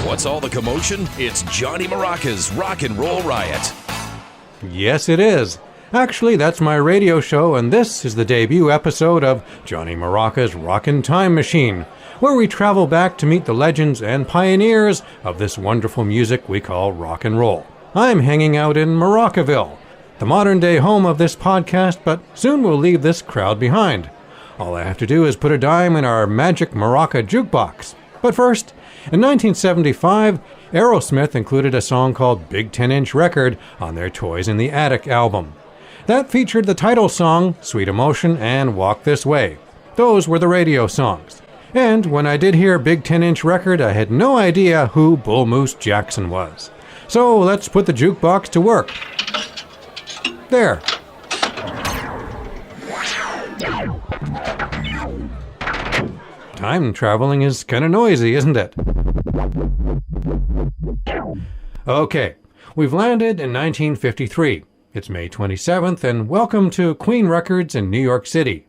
What's all the commotion? It's Johnny Maraca's Rock and Roll Riot. Yes, it is. Actually, that's my radio show, and this is the debut episode of Johnny Maraca's Rockin' Time Machine, where we travel back to meet the legends and pioneers of this wonderful music we call rock and roll. I'm hanging out in Maracaville, the modern-day home of this podcast, but soon we'll leave this crowd behind. All I have to do is put a dime in our magic Maraca jukebox. But first, in 1975, Aerosmith included a song called Big 10-Inch Record on their Toys in the Attic album. That featured the title song, Sweet Emotion, and Walk This Way. Those were the radio songs. And when I did hear Big 10-Inch Record, I had no idea who Bullmoose Jackson was. So let's put the jukebox to work. There. Time traveling is kind of noisy, isn't it? Okay, we've landed in 1953. It's May 27th, and welcome to Queen Records in New York City.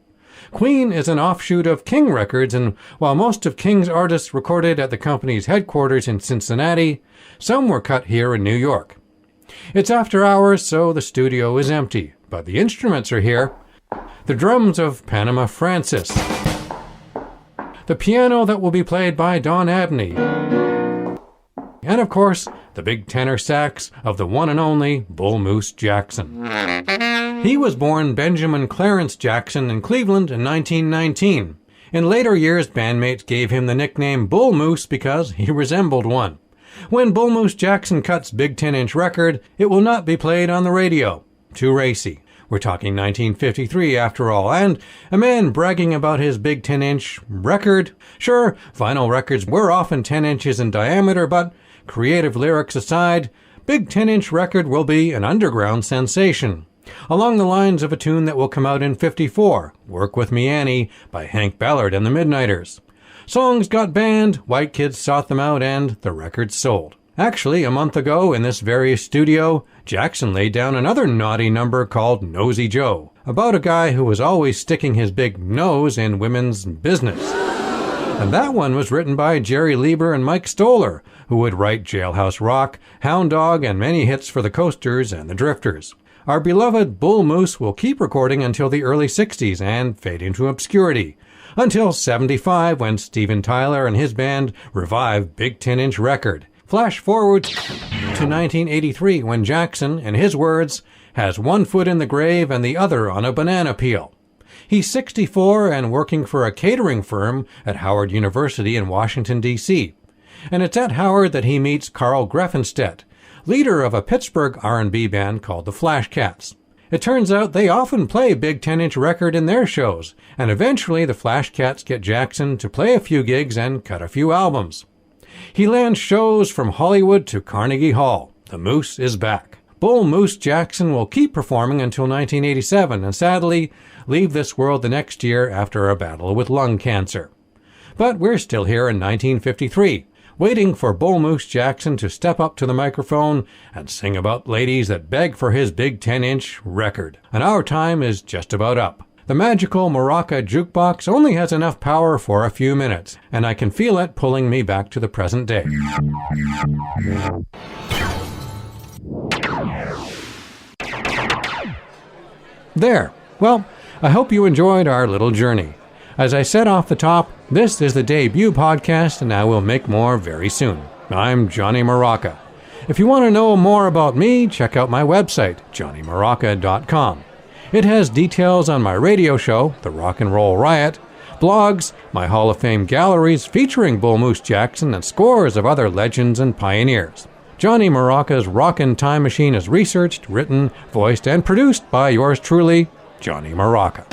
Queen is an offshoot of King Records, and while most of King's artists recorded at the company's headquarters in Cincinnati, some were cut here in New York. It's after hours, so the studio is empty, but the instruments are here. The drums of Panama Francis. The piano that will be played by Don Abney. And of course, the big tenor sax of the one and only Bullmoose Jackson. He was born Benjamin Clarence Jackson in Cleveland in 1919. In later years, bandmates gave him the nickname Bullmoose because he resembled one. When Bullmoose Jackson cuts Big 10-Inch Record, it will not be played on the radio. Too racy. We're talking 1953 after all, and a man bragging about his Big 10-Inch Record. Sure, vinyl records were often 10 inches in diameter, but creative lyrics aside, Big 10-Inch Record will be an underground sensation. Along the lines of a tune that will come out in '54, Work With Me Annie by Hank Ballard and the Midnighters. Songs got banned, white kids sought them out, and the record sold. Actually, a month ago in this very studio, Jackson laid down another naughty number called Nosy Joe, about a guy who was always sticking his big nose in women's business. And that one was written by Jerry Lieber and Mike Stoller, who would write Jailhouse Rock, Hound Dog, and many hits for the Coasters and the Drifters. Our beloved Bullmoose will keep recording until the early 60s and fade into obscurity, until 75 when Steven Tyler and his band revived Big 10-Inch Record. Flash forward to 1983 when Jackson, in his words, has one foot in the grave and the other on a banana peel. He's 64 and working for a catering firm at Howard University in Washington, D.C. And it's at Howard that he meets Carl Greffenstedt, leader of a Pittsburgh R&B band called the Flashcats. It turns out they often play Big 10-Inch Record in their shows, and eventually the Flashcats get Jackson to play a few gigs and cut a few albums. He lands shows from Hollywood to Carnegie Hall. The Moose is back. Bullmoose Jackson will keep performing until 1987 and sadly leave this world the next year after a battle with lung cancer. But we're still here in 1953, waiting for Bullmoose Jackson to step up to the microphone and sing about ladies that beg for his Big 10-Inch Record. And our time is just about up. The magical Maraca jukebox only has enough power for a few minutes, and I can feel it pulling me back to the present day. There. Well, I hope you enjoyed our little journey. As I said off the top, this is the debut podcast, and I will make more very soon. I'm Johnny Maraca. If you want to know more about me, check out my website, johnnymaraca.com. It has details on my radio show, The Rock and Roll Riot, blogs, my Hall of Fame galleries featuring Bullmoose Jackson and scores of other legends and pioneers. Johnny Maraca's Rockin' Time Machine is researched, written, voiced, and produced by yours truly, Johnny Maraca.